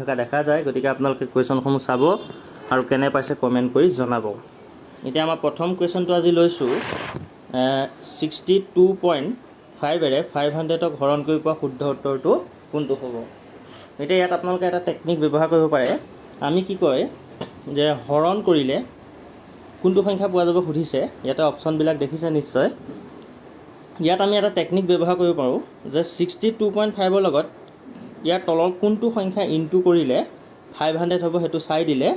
থকা দেখা যায়। গতিকে আপোনালোকে কুৱেশ্যনসমূহ চাব আৰু কেনে পাইছে কমেণ্ট কৰি জনাব। এতিয়া আমাৰ প্ৰথম কুৱেশ্যনটো আজি লৈছোঁ 62.5ৰে 500ক হৰণ কৰি পোৱা শুদ্ধ উত্তৰটো কোনটো হ'ব। এতিয়া ইয়াত আপোনালোকে এটা টেকনিক ব্যৱহাৰ কৰিব পাৰে। আমি কি কয় যে হৰণ কৰিলে কোনটো সংখ্যা পোৱা যাব সুধিছে, ইয়াতে অপশ্যনবিলাক দেখিছে নিশ্চয়। ইয়াত আমি এটা টেকনিক ব্যৱহাৰ কৰিব পাৰোঁ যে 62.5ৰ লগত ইয়াৰ তলৰ কোনটো সংখ্যা ইনটু কৰিলে 500 হ'ব সেইটো চাই দিলে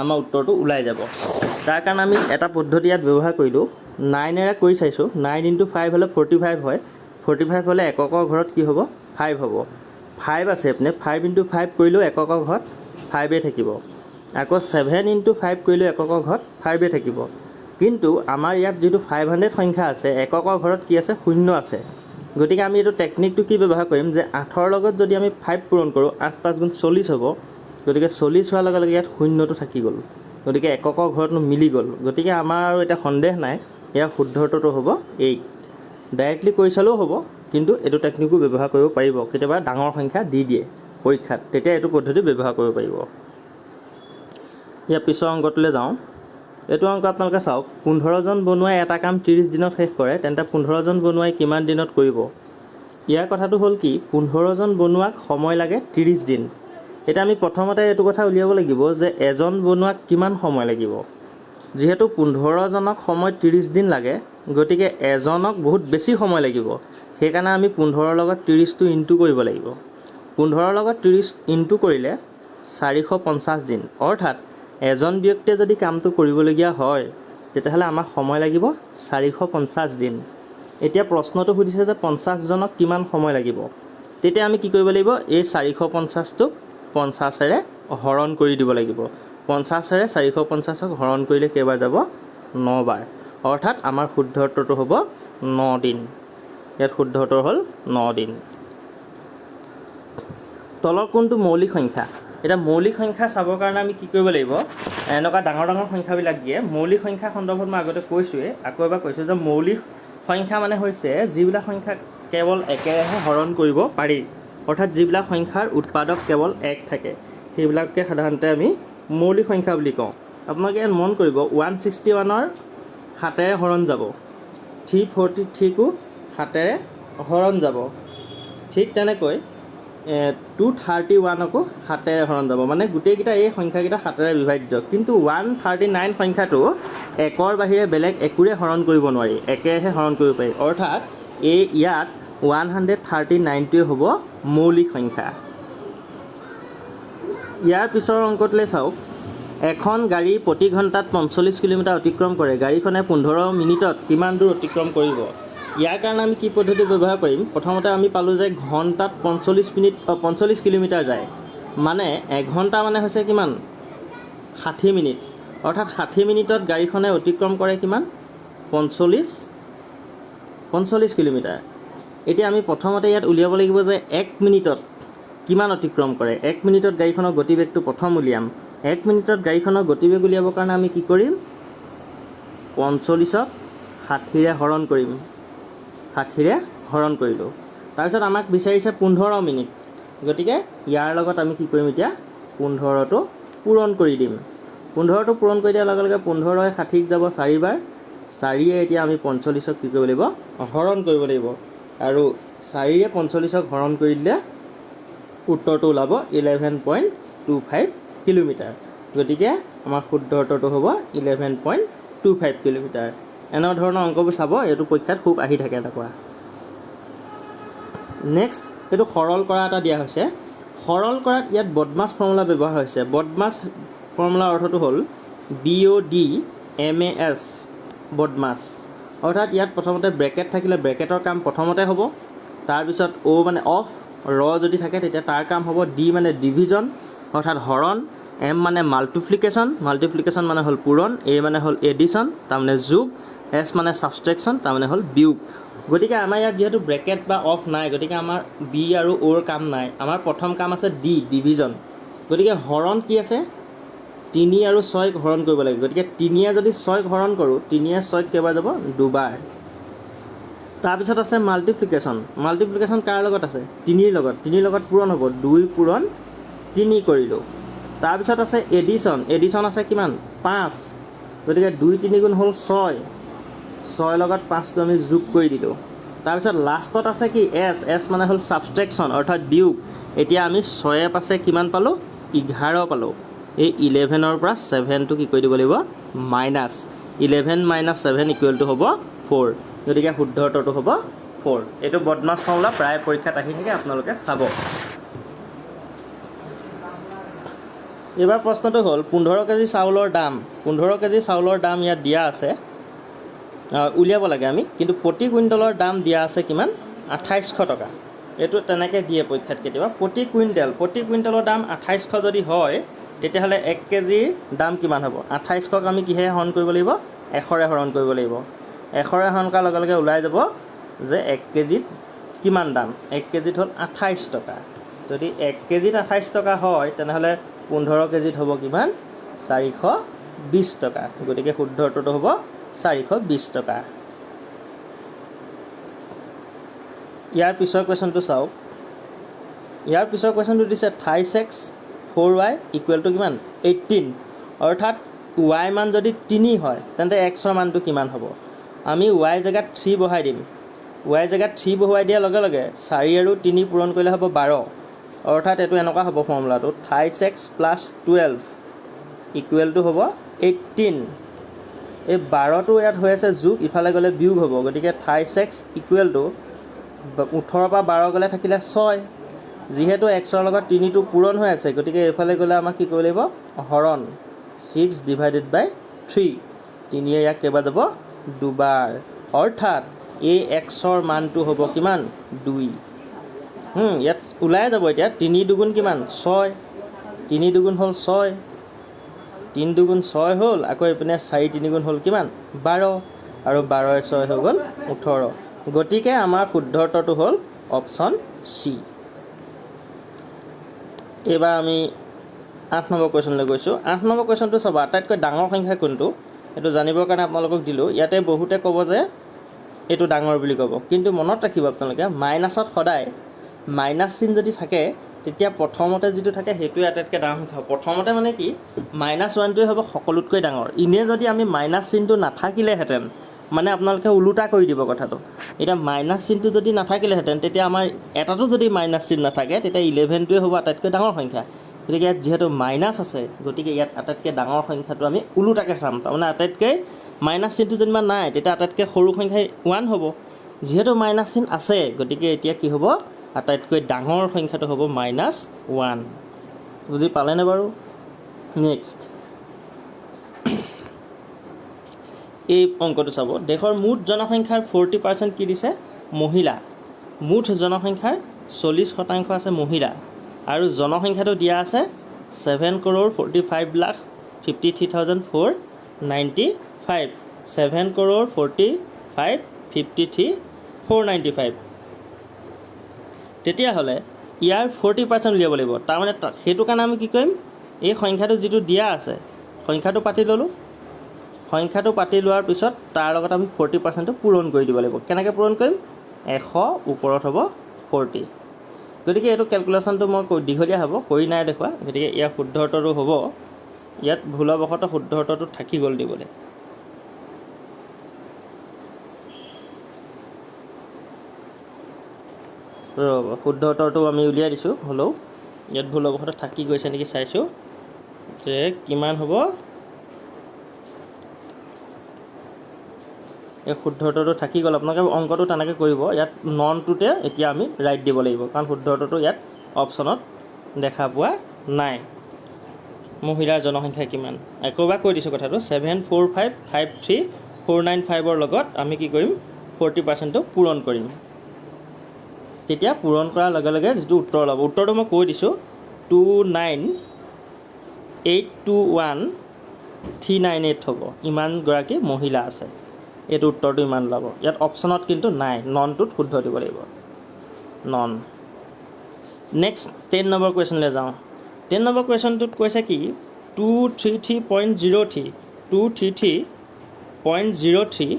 আমাৰ উত্তৰটো ওলাই যাব। তাৰ কাৰণে আমি এটা পদ্ধতি ইয়াত ব্যৱহাৰ কৰিলোঁ, 9ৰে কৰি চাইছোঁ। 9 × 5 হ'লে 45 হয়। 45 হ'লে এককৰ ঘৰত কি হ'ব 5 হ'ব। 5 আছে আপুনি 5 × 5 কৰিলেও এককৰ ঘৰত 5এ থাকিব। আকৌ 7 × 5 কৰিলেও এককৰ ঘৰত 5এ থাকিব। কিন্তু আমাৰ ইয়াত যিটো 500 সংখ্যা আছে এককৰ ঘৰত কি আছে 0 আছে। গতিকে আমি এইটো টেকনিকটো কি ব্যৱহাৰ কৰিম যে 8ৰ লগত যদি আমি 5 পূৰণ কৰোঁ 8 × 5 = 40 হ'ব। গতিকে 40 হোৱাৰ লগে লগে ইয়াত 0টো থাকি গ'ল। গতিকে এককৰ ঘৰতনো মিলি গ'ল। গতিকে আমাৰ আৰু এতিয়া সন্দেহ নাই, ইয়াৰ শুদ্ধ উত্তৰটো হ'ব 8। ডাইৰেক্টলি কৰি চালেও হ'ব, কিন্তু এইটো টেকনিকো ব্যৱহাৰ কৰিব পাৰিব। কেতিয়াবা ডাঙৰ সংখ্যা দি দিয়ে পৰীক্ষাত, তেতিয়া এইটো পদ্ধতি ব্যৱহাৰ কৰিব পাৰিব। ইয়াৰ পিছৰ অংকটোলৈ যাওঁ। এইটো অংক আপোনালোকে চাওক, 15 জন বনুৱাই এটা কাম 30 দিনত শেষ কৰে, তেন্তে 15 জন বনুৱাই কিমান দিনত কৰিব। ইয়াৰ কথাটো হ'ল কি 15 জন বনুৱাক সময় লাগে 30 দিন। এতিয়া আমি প্ৰথমতে এইটো কথা উলিয়াব লাগিব যে এজন বনুৱাক কিমান সময় লাগিব। যিহেতু 15 জনক সময় 30 দিন লাগে, গতিকে এজনক বহুত বেছি সময় লাগিব। সেইকাৰণে আমি 15ৰ লগত 30টো ইনটু কৰিব লাগিব। 15ৰ লগত 30 ইনটু কৰিলে 450 দিন। অৰ্থাৎ এজন ব্যক্তিয়ে যদি কামটো কৰিবলগীয়া হয় তেতিয়াহ'লে আমাক সময় লাগিব 450 দিন। এতিয়া প্ৰশ্নটো সুধিছে যে 50 জনক কিমান সময় লাগিব। তেতিয়া আমি কি কৰিব লাগিব, এই 450টোক 50ৰে হৰণ কৰি দিব লাগিব। 50ৰে 450ক হৰণ কৰিলে কেইবাৰ যাব 9 বাৰ। অৰ্থাৎ আমাৰ শুদ্ধ উত্তৰটো হ'ব 9 দিন। ইয়াত শুদ্ধ উত্তৰ হ'ল 9 দিন। তলৰ কোনটো মৌলিক সংখ্যা। এতিয়া মৌলিক সংখ্যা চাবৰ কাৰণে আমি কি কৰিব লাগিব, এনেকুৱা ডাঙৰ ডাঙৰ সংখ্যাবিলাক দিয়ে। মৌলিক সংখ্যা সন্দৰ্ভত মই আগতে কৈছোঁৱেই, আকৌ এবাৰ কৈছোঁ যে মৌলিক সংখ্যা মানে হৈছে যিবিলাক সংখ্যা কেৱল একেৰাহে হৰণ কৰিব পাৰি। অৰ্থাৎ যিবিলাক সংখ্যাৰ উৎপাদক কেৱল 1 থাকে, সেইবিলাককে সাধাৰণতে আমি মৌলিক সংখ্যা বুলি কওঁ। আপোনালোকে ইয়াত মন কৰিব 161ৰ 7ৰে হৰণ যাব, 343কো 7ৰে হৰণ যাব। ঠিক তেনেকৈ 231কো 7ৰে হৰণ যাব। মানে গোটেইকেইটা এই সংখ্যাকেইটা 7ৰে বিভাজ্য। কিন্তু 139 সংখ্যাটো 1ৰ বাহিৰে বেলেগ একোৰে হৰণ কৰিব নোৱাৰি, একেৰাহে হৰণ কৰিব পাৰি। অৰ্থাৎ ইয়াত 139টোৱে হ'ব মৌলিক সংখ্যা। ইয়াৰ পিছৰ অংকটোলৈ চাওক। এখন গাড়ী প্ৰতি ঘণ্টাত 45 কিলোমিটাৰ অতিক্ৰম কৰে। গাড়ীখনে 15 মিনিটত কিমান দূৰ অতিক্ৰম কৰিব। ইয়াৰ কাৰণে আমি কি পদ্ধতি ব্যৱহাৰ কৰিম, প্ৰথমতে আমি পালোঁ যে ঘণ্টাত 45 কিলোমিটাৰ যায়। মানে এঘণ্টা মানে হৈছে কিমান 60 মিনিট। অৰ্থাৎ 60 মিনিটত গাড়ীখনে অতিক্ৰম কৰে কিমান 45 কিলোমিটাৰ। এতিয়া আমি প্ৰথমতে ইয়াত উলিয়াব লাগিব যে 1 মিনিটত কিমান অতিক্ৰম কৰে। 1 মিনিটত গাড়ীখনৰ গতিবেগটো প্ৰথম উলিয়াম। 1 মিনিটত গাড়ীখনৰ গতিবেগ উলিয়াবৰ কাৰণে আমি কি কৰিম, 45ক 60ৰে হৰণ কৰিম। 60ৰে হৰণ কৰিলোঁ। তাৰপিছত আমাক বিচাৰিছে 15 মিনিট। গতিকে ইয়াৰ লগত আমি কি কৰিম, এতিয়া 15টো পূৰণ কৰি দিম। 15টো পূৰণ কৰি দিয়াৰ লগে লগে 15ৰে 60ক যাব 4 বাৰ। 4য়ে এতিয়া আমি 45ক কি কৰিব লাগিব, হৰণ কৰিব লাগিব। আৰু 4ৰে 45ক হৰণ কৰি দিলে উত্তৰটো ওলাব 11.25 কিলোমিটাৰ। গতিকে আমাৰ শুদ্ধ উত্তৰটো হ'ব 11.25 কিলোমিটাৰ। এনেধৰণৰ অংকবোৰ চাব, এইটো পৰীক্ষাত খুব আহি থাকে এনেকুৱা। নেক্সট এইটো সৰল কৰা এটা দিয়া হৈছে। সৰল কৰাত ইয়াত বদমাছ ফৰ্মুলা ব্যৱহাৰ হৈছে। বদমাছ ফৰ্মুলাৰ অৰ্থটো হ'ল BODMAS, বদমাছ। অৰ্থাৎ ইয়াত প্ৰথমতে ব্ৰেকেট থাকিলে ব্ৰেকেটৰ কাম প্ৰথমতে হ'ব। তাৰপিছত O মানে অফ, ৰ যদি থাকে তেতিয়া তাৰ কাম হ'ব। D মানে ডিভিজন অৰ্থাৎ হৰণ, M মানে মাল্টিপ্লিকেশ্যন মানে হ'ল পূৰণ, A মানে হ'ল এডিশ্যন তাৰমানে যোগ, S মানে ছাবষ্ট্ৰেকশ্যন তাৰমানে হ'ল বিয়োগ। গতিকে আমাৰ ইয়াত যিহেতু ব্ৰেকেট বা অফ নাই, গতিকে আমাৰ B আৰু Oৰ কাম নাই। আমাৰ প্ৰথম কাম আছে D, ডিভিজন। গতিকে হৰণ কি আছে, 3 আৰু 6ক হৰণ কৰিব লাগে। গতিকে 3য়ে যদি 6ক হৰণ কৰোঁ, 3য়ে 6ক কেইবাৰ যাব 2 বাৰ। তাৰপিছত আছে মাল্টিপ্লিকেশ্যন কাৰ লগত আছে 3ৰ লগত। 3ৰ লগত পূৰণ হ'ব 2 পূৰণ 3 কৰিলোঁ। তাৰপিছত আছে এডিশ্যন আছে কিমান 5, গতিকে 2 3 গুণ হ'ল 6 লগত 5টো আমি যোগ কৰি দিলোঁ। তাৰপিছত লাষ্টত আছে কি এছ মানে হ'ল ছাবষ্ট্ৰেকশ্যন অৰ্থাৎ বিয়োগ। এতিয়া আমি 6 পাছে কিমান পালোঁ 11 পালোঁ। এই 11ৰ পৰা 7টো কি কৰি দিব লাগিব মাইনাছ। 11 - 7 = হ'ব 4, গতিকে শুদ্ধ উত্তৰটো হ'ব 4। এইটো বদমাছ ফৰ্মুলা প্ৰায় পৰীক্ষাত আহি থাকে, আপোনালোকে চাব। এইবাৰ প্ৰশ্নটো হ'ল 15 কেজি চাউলৰ দাম। 15 কেজি চাউলৰ দাম ইয়াত দিয়া আছে, উলিয়াব লাগে আমি, কিন্তু প্ৰতি কুইণ্টলৰ দাম দিয়া আছে কিমান 2800 টকা। এইটো তেনেকৈ দিয়ে পৰীক্ষাত কেতিয়াবা। প্ৰতি কুইণ্টলৰ দাম 2800 যদি হয়, তেতিয়াহ'লে 1 কেজিৰ দাম কিমান হ'ব? 2800ক আমি কিহেৰে হৰণ কৰিব লাগিব 100ৰে হৰণ কৰিব লাগিব। 100ৰে হৰণ কৰাৰ লগে লগে ওলাই যাব যে 1 কেজিত কিমান দাম। 1 কেজিত হ'ল 28 টকা। যদি 1 কেজিত 28 টকা হয়, তেনেহ'লে 15 কেজিত হ'ব কিমান 420 টকা। গতিকে শুদ্ধ উত্তৰটো হ'ব 420 টকা। ইয়াৰ পিছৰ কুৱেশ্যনটো চাওক। ইয়াৰ পিছৰ কুৱেশ্যনটো দিছে 5x 4y = কিমান 18, অৰ্থাৎ y মান যদি 3 হয় তেন্তে xৰ মানটো কিমান হ'ব? আমি y জেগাত 3 বহাই দিম। y জেগাত 3 বহুৱাই দিয়াৰ লগে লগে 4 আৰু 3 পূৰণ কৰিলে হ'ব 12, অৰ্থাৎ এইটো এনেকুৱা হ'ব ফৰ্মুলাটো 5x + 12 = হ'ব 18। এই 12টো ইয়াত হৈ আছে যোগ, ইফালে গ'লে বিয়োগ হ'ব। গতিকে 5x = 18 পৰা 12 গ'লে থাকিলে 6। যিহেতু xৰ লগত 3টো পূৰণ হৈ আছে, গতিকে এইফালে গ'লে আমাক কি কৰিব লাগিব হৰণ। 6 / 3, 3য়ে ইয়াক কেইবাৰ যাব 2 বাৰ, অৰ্থাৎ এই xৰ মানটো হ'ব কিমান 2। ইয়াত ওলাই যাব এতিয়া 3 দুগুণ কিমান 6, 3 দুগুণ হ'ল 6, 3 দুগুণ 6 হ'ল, আকৌ এইপিনে 4 3 গুণ হ'ল কিমান 12, আৰু 12 × 6 হৈ গ'ল 18। গতিকে আমাৰ শুদ্ধ উত্তৰটো হ'ল অপশ্যন চি। এইবাৰ আমি 8 নম্বৰ কুৱেশ্যনলৈ গৈছোঁ। 8 নম্বৰ কুৱেশ্যনটো চাব, আটাইতকৈ ডাঙৰ সংখ্যা কোনটো এইটো জানিবৰ কাৰণে আপোনালোকক দিলোঁ। ইয়াতে বহুতে ক'ব যে এইটো ডাঙৰ বুলি ক'ব, কিন্তু মনত ৰাখিব আপোনালোকে মাইনাছত সদায় মাইনাছ চিন যদি থাকে, তেতিয়া প্ৰথমতে যিটো থাকে সেইটোৱে আটাইতকৈ ডাঙৰ সংখ্যা। প্ৰথমতে মানে কি -1টোৱে হ'ব সকলোতকৈ ডাঙৰ। এনেই যদি আমি মাইনাছ চিনটো নাথাকিলেহেঁতেন, মানে আপোনালোকে ওলোটা কৰি দিব কথাটো। এতিয়া মাইনাছ চিনটো যদি নাথাকিলেহেঁতেন, তেতিয়া আমাৰ এটাতো যদি মাইনাছ চিন নাথাকে, তেতিয়া 11টোৱে হ'ব আটাইতকৈ ডাঙৰ সংখ্যা। গতিকে ইয়াত যিহেতু মাইনাছ আছে, গতিকে ইয়াত আটাইতকৈ ডাঙৰ সংখ্যাটো আমি ওলোটাকৈ চাম। তাৰমানে আটাইতকৈ মাইনাছ চিনটো যেনিবা নাই, তেতিয়া আটাইতকৈ সৰু সংখ্যা 1 হ'ব। যিহেতু মাইনাছ চিন আছে, গতিকে এতিয়া কি হ'ব আটাইতকৈ ডাঙৰ সংখ্যাটো হ'ব -1। বুজি পালেনে বাৰু? নেক্সট এই অংকটো চাব। দেশৰ মুঠ জনসংখ্যাৰ 40% কি দিছে মহিলা। মুঠ জনসংখ্যাৰ 40% আছে মহিলা, আৰু জনসংখ্যাটো দিয়া আছে 7,45,53,495। 7,45,53,495। তেতিয়াহ'লে ইয়াৰ 40% উলিয়াব লাগিব। তাৰমানে সেইটো কাৰণে আমি কি কৰিম, এই সংখ্যাটো যিটো দিয়া আছে সংখ্যাটো পাতি ল'লোঁ। সংখ্যাটো পাতি লোৱাৰ পিছত তাৰ লগত আমি 40%টো পূৰণ কৰি দিব লাগিব। কেনেকৈ পূৰণ কৰিম? 100 ওপৰত হ'ব 40। গতিকে এইটো কেলকুলেশ্যনটো মই দীঘলীয়া হ'ব, কৰি নাই দেখুৱা। গতিকে ইয়াৰ শুদ্ধ উত্তৰটো হ'ব, ইয়াত ভুলবশতঃ শুদ্ধ উত্তৰটো থাকি গ'ল দিবলৈ। ৰ'ব, শুদ্ধ উত্তৰটো আমি উলিয়াই দিছোঁ, হ'লেও ইয়াত ভুলবশতঃ থাকি গৈছে নেকি চাইছোঁ যে কিমান হ'ব। এই শুদ্ধ উত্তৰটো থাকি গ'ল। আপোনালোকে অংকটো তেনেকৈ কৰিব। ইয়াত ননটোতে এতিয়া আমি ৰাইট দিব লাগিব, কাৰণ শুদ্ধ উত্তৰটো ইয়াত অপশ্যনত দেখা পোৱা নাই। মহিলাৰ জনসংখ্যা কিমান একোবাৰ কৈ দিছোঁ কথাটো। 7,45,53,495 লগত আমি কি কৰিম 40%টো পূৰণ কৰিম। তেতিয়া পূৰণ কৰাৰ লগে লগে যিটো উত্তৰ ওলাব, উত্তৰটো মই কৈ দিছোঁ 29,821,398 হ'ব। ইমানগৰাকী মহিলা আছে, এইটো উত্তৰটো ইমান ওলাব। ইয়াত অপশ্যনত কিন্তু নাই, ননটোত শুদ্ধ দিব লাগিব, নন। নেক্সট 10 নম্বৰ কুৱেশ্যনলৈ যাওঁ। 10 নম্বৰ কুৱেশ্যনটোত কৈছে কি 233.03 233.03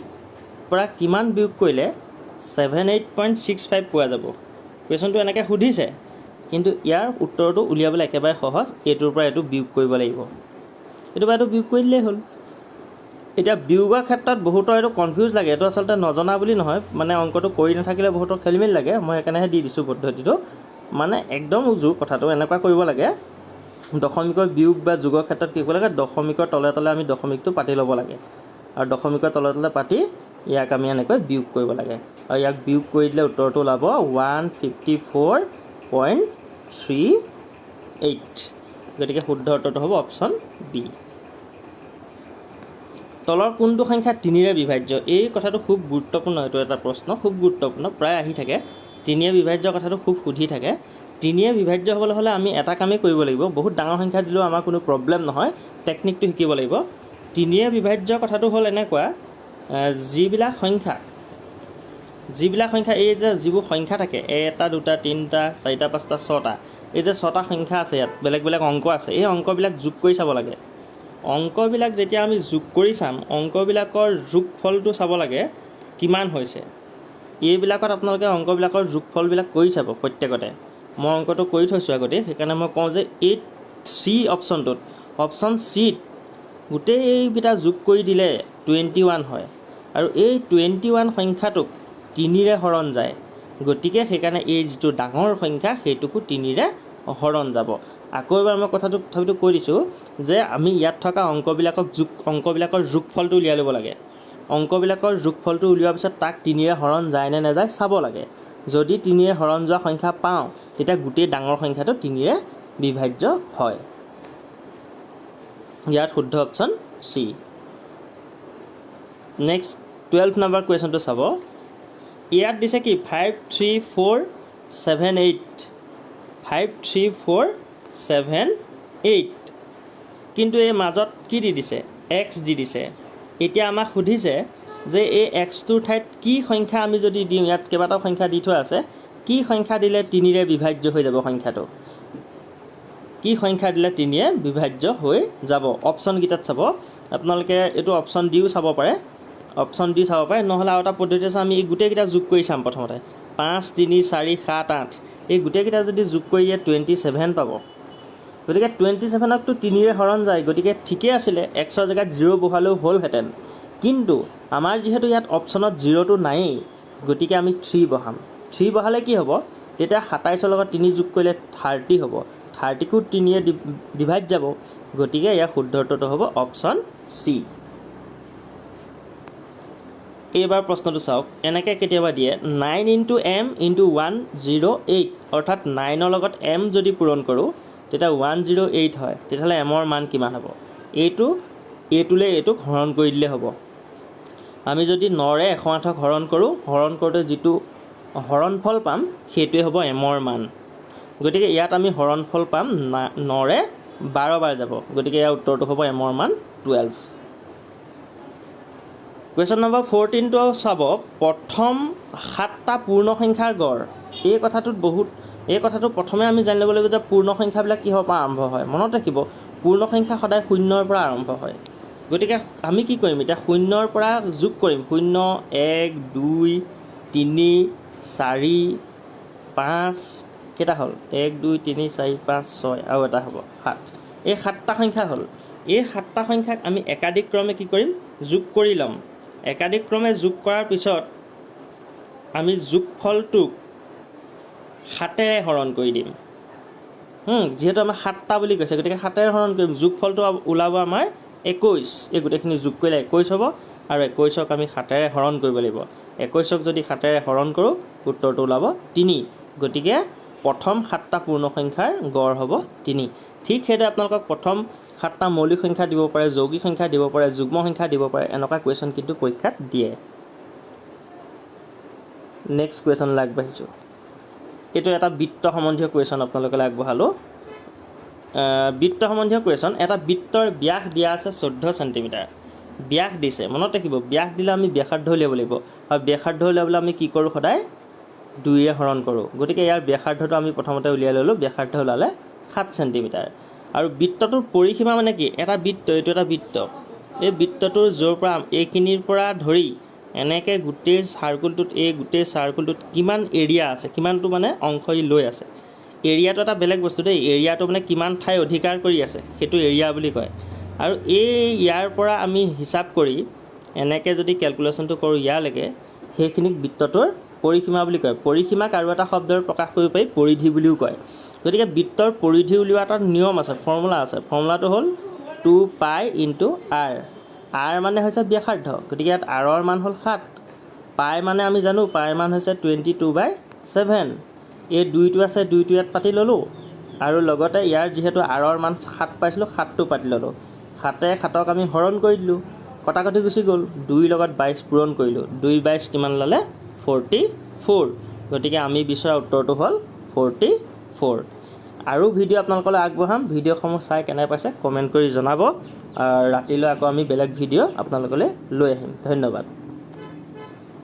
পৰা কিমান বিয়োগ কৰিলে 78.65 পোৱা যাব। কুৱেশ্যনটো এনেকৈ সুধিছে, কিন্তু ইয়াৰ উত্তৰটো উলিয়াবলৈ একেবাৰে সহজ, এইটোৰ পৰা এইটো বিয়োগ কৰিব লাগিব, এইটোৰ পৰা এইটো বিয়োগ কৰি দিলেই হ'ল। এতিয়া বিয়োগৰ ক্ষেত্ৰত বহুতৰ এইটো কনফিউজ লাগে, এইটো আচলতে নজনা বুলি নহয়, মানে অংকটো কৰি নাথাকিলে বহুতৰ খেলিমেলি লাগে, মই সেইকাৰণেহে দি দিছোঁ পদ্ধতিটো। মানে একদম উজু কথাটো, এনেকুৱা কৰিব লাগে, দশমিকৰ বিয়োগ বা যোগৰ ক্ষেত্ৰত কি কৰিব লাগে, দশমিকৰ তলে তলে আমি দশমিকটো পাতি ল'ব লাগে, আৰু দশমিকৰ তলে তলে পাতি ইয়াক আমি এনেকৈ বিয়োগ কৰিব লাগে, আৰু ইয়াক বিয়োগ কৰি দিলে উত্তৰটো ওলাব 154.38। গতিকে শুদ্ধ উত্তৰটো হ'ব অপশ্যন বি। তলৰ কোনটো সংখ্যা 3ৰে বিভাজ্য? এই কথাটো খুব গুৰুত্বপূৰ্ণ, এইটো এটা প্ৰশ্ন খুব গুৰুত্বপূৰ্ণ, প্ৰায় আহি থাকে। 3ৰে বিভাজ্য কথাটো খুব সুধি থাকে। 3ৰে বিভাজ্য হ'বলৈ হ'লে আমি এটা কামেই কৰিব লাগিব, বহুত ডাঙৰ সংখ্যা দিলেও আমাৰ কোনো প্ৰব্লেম নহয়, টেকনিকটো শিকিব লাগিব। 3ৰে বিভাজ্য কথাটো হ'ল এনেকুৱা, যিবিলাক সংখ্যা এই যে যিবোৰ সংখ্যা থাকে, 1 2 3 4 5 6টা, এই যে 6টা সংখ্যা আছে, ইয়াত বেলেগ বেলেগ অংক আছে, এই অংকবিলাক যোগ কৰি চাব লাগে। অংকবিলাক যেতিয়া আমি যোগ কৰি চাম, অংকবিলাকৰ যোগফলটো চাব লাগে কিমান হৈছে। এইবিলাকত আপোনালোকে অংকবিলাকৰ যোগফলবিলাক কৰি চাব প্ৰত্যেকতে। মই অংকটো কৰি থৈছোঁ আগতে, সেইকাৰণে মই কওঁ যে এই চি অপশ্যনটোত, অপশ্যন চিত গোটেইকেইটা যোগ কৰি দিলে 21 হয়, আৰু এই 21 সংখ্যাটোক 3ৰে হৰণ যায়, গতিকে সেইকাৰণে এই যিটো ডাঙৰ সংখ্যা সেইটোকো 3ৰে হৰণ যাব। আকৌ এবাৰ মই তথাপিতো কৈ দিছোঁ যে আমি ইয়াত থকা অংকবিলাকৰ যোগফলটো উলিয়াই ল'ব লাগে। অংকবিলাকৰ যোগফলটো উলিওৱাৰ পিছত তাক 3ৰে হৰণ যায় নে নাযায় চাব লাগে। যদি 3ৰে হৰণ যোৱা সংখ্যা পাওঁ, তেতিয়া গোটেই ডাঙৰ সংখ্যাটো 3ৰে বিভাজ্য হয়। ইয়াত শুদ্ধ অপশ্যন চি। নেক্সট 12 নম্বৰ কুৱেশ্যনটো চাব। ইয়াত দিছে কি 5 3 4 7 8, 5 3 4 7 8, কিন্তু এই মাজত কি দি দিছে, এক্স দি দিছে। এতিয়া আমাক সুধিছে যে এই এক্সটোৰ ঠাইত কি সংখ্যা আমি যদি দিওঁ, ইয়াত কেইবাটাও সংখ্যা দি থোৱা আছে, কি সংখ্যা দিলে 3ৰে বিভাজ্য হৈ যাব সংখ্যাটো, কি সংখ্যা দিলে 3ৰে বিভাজ্য হৈ যাব। অপশ্যনকেইটাত চাব, আপোনালোকে এইটো অপশ্যন দিও চাব পাৰে, নহ'লে আৰু এটা পদ্ধতি আছে, আমি এই গোটেইকেইটা যোগ কৰি চাম। প্ৰথমতে 5 3 4 7 8, এই গোটেইকেইটা যদি যোগ কৰি দিয়ে 27 পাব। গতিকে 27ক 3ৰে হৰণ যায়, গতিকে ঠিকেই আছিলে, এক্সৰ জেগাত 0 বহালেও হ'লহেঁতেন, কিন্তু আমাৰ যিহেতু ইয়াত অপশ্যনত 0টো নায়েই, গতিকে আমি 3 বহাম। 3 বহালে কি হ'ব, তেতিয়া 27ৰ লগত 3 যোগ কৰিলে 30 হ'ব, 30কো 3ৰে ডিভাইড যাব, গতিকে ইয়াৰ শুদ্ধ উত্তৰটো হ'ব অপশ্যন চি। এইবাৰ প্ৰশ্নটো চাওক, এনেকৈ কেতিয়াবা দিয়ে 9 × m × 108, অৰ্থাৎ 9ৰ লগত m যদি পূৰণ কৰোঁ তেতিয়া 108 হয়, তেতিয়াহ'লে এমৰ মান কিমান হ'ব? এইটোলৈ এইটোক হৰণ কৰি দিলে হ'ব। আমি যদি 9ৰে 108ক হৰণ কৰোঁ, হৰণ কৰোঁতে যিটো হৰণফল পাম সেইটোৱে হ'ব এমৰ মান। গতিকে ইয়াত আমি হৰণফল পাম 9ৰে 12 বাৰ যাব, গতিকে ইয়াৰ উত্তৰটো হ'ব এমৰ মান 12। কুৱেশ্যন নম্বৰ 14টো চাব, প্ৰথম 7টা পূৰ্ণ সংখ্যাৰ গড়। এই কথাটো প্ৰথমে আমি জানি ল'ব লাগিব যে পূৰ্ণ সংখ্যাবিলাক কিহৰ পৰা আৰম্ভ হয়। মনত ৰাখিব, পূৰ্ণ সংখ্যা সদায় 0ৰ পৰা আৰম্ভ হয়। গতিকে আমি কি কৰিম, এতিয়া 0ৰ পৰা যোগ কৰিম, 0 1 2 3 4 5, কেইটা হ'ল, 1 2 3 4 5 6, আৰু এটা হ'ব 7। এই 7টা সংখ্যা হ'ল। এই 7টা সংখ্যাক আমি একাধিক ক্ৰমে কি কৰিম, যোগ কৰি ল'ম। একাধিক ক্ৰমে যোগ কৰাৰ পিছত আমি যোগফলটোক 7ৰে হৰণ কৰি দিম। যিহেতু আমাৰ 7টা বুলি কৈছে, গতিকে 7ৰে হৰণ কৰিম, যোগফলটো ওলাব আমাৰ 21। এই গোটেইখিনি যোগ কৰিলে 21 হ'ব, আৰু 21ক আমি 7ৰে হৰণ কৰিব লাগিব। 21ক যদি 7ৰে হৰণ কৰোঁ, উত্তৰটো ওলাব 3। গতিকে প্ৰথম 7টা পূৰ্ণ সংখ্যাৰ গড় হ'ব 3। ঠিক সেইদৰে আপোনালোকক প্ৰথম 7টা মৌলিক সংখ্যা দিব পাৰে, যৌগিক সংখ্যা দিব পাৰে, যুগ্ম সংখ্যা দিব পাৰে, এনেকুৱা কুৱেশ্যন কিন্তু পৰীক্ষাত দিয়ে। নেক্সট কুৱেশ্যনলৈ আগবাঢ়িছোঁ। এইটো এটা বৃত্ত সম্বন্ধীয় কুৱেশ্যন আপোনালোকলৈ আগবঢ়ালোঁ। বৃত্ত সম্বন্ধীয় কুৱেশ্যন, এটা বৃত্তৰ ব্যাস দিয়া আছে 14 চেণ্টিমিটাৰ। ব্যাস দিছে, মনত ৰাখিব, ব্যাস দিলে আমি ব্যাসাৰ্ধ উলিয়াব লাগিব, আৰু ব্যাসাৰ্ধ উলিয়াবলৈ আমি কি কৰোঁ, সদায় 2ৰে হৰণ কৰোঁ। গতিকে ইয়াৰ ব্যাসাৰ্ধটো আমি প্ৰথমতে উলিয়াই ল'লোঁ, ব্যাসাৰ্ধ ওলালে 7 চেণ্টিমিটাৰ। আৰু বৃত্তটোৰ পৰিসীমা মানে কি, এটা বৃত্ত, এইটো এটা বৃত্ত, এই বৃত্তটোৰ য'ৰ পৰা এইখিনিৰ পৰা ধৰি এনেকৈ গোটেই চাৰ্কুলটোত কিমান এৰিয়া আছে, কিমানটো মানে অংশ ই লৈ আছে, এৰিয়াটো এটা বেলেগ বস্তু দেই। এৰিয়াটো মানে কিমান ঠাই অধিকাৰ কৰি আছে সেইটো এৰিয়া বুলি কয়। আৰু ইয়াৰ পৰা আমি হিচাপ কৰি এনেকৈ যদি কেলকুলেশ্যনটো কৰোঁ ইয়ালৈকে, সেইখিনিক বৃত্তটোৰ পৰিসীমা বুলি কয়। পৰিসীমাক আৰু এটা শব্দৰে প্ৰকাশ কৰিব পাৰি, পৰিধি বুলিও কয়। গতিকে বৃত্তৰ পৰিধি উলিওৱা এটা নিয়ম আছে, ফৰ্মুলা আছে। ফৰ্মুলাটো হ'ল 2π × r। r মানে হৈছে ব্যাসাৰ্ধ, গতিকে ইয়াত r ৰ মান হ'ল 7। পাই মানে আমি জানো পাইৰ মান হৈছে 22/7। এই 2টো আছে, 2টো ইয়াত পাতি ল'লোঁ, আৰু লগতে ইয়াৰ যিহেতু r ৰ মান 7 পাইছিলোঁ, 7টো পাতি ল'লোঁ। 7এ 7ক আমি হৰণ কৰি দিলোঁ, কটাকটি গুচি গ'ল। 2ৰ লগত 22 পূৰণ কৰিলোঁ, 2/22 কিমান ল'লে? 44। গতিকে আমি বিচৰা উত্তৰটো হ'ল 44। আৰু ভিডিঅ' আপোনালোকলৈ আগবঢ়াম। ভিডিঅ'সমূহ চাই কেনে পাইছে কমেণ্ট কৰি জনাব। ৰাতিলৈ আকৌ আমি বেলেগ ভিডিঅ' আপোনালোকলৈ লৈ আহিম। ধন্যবাদ।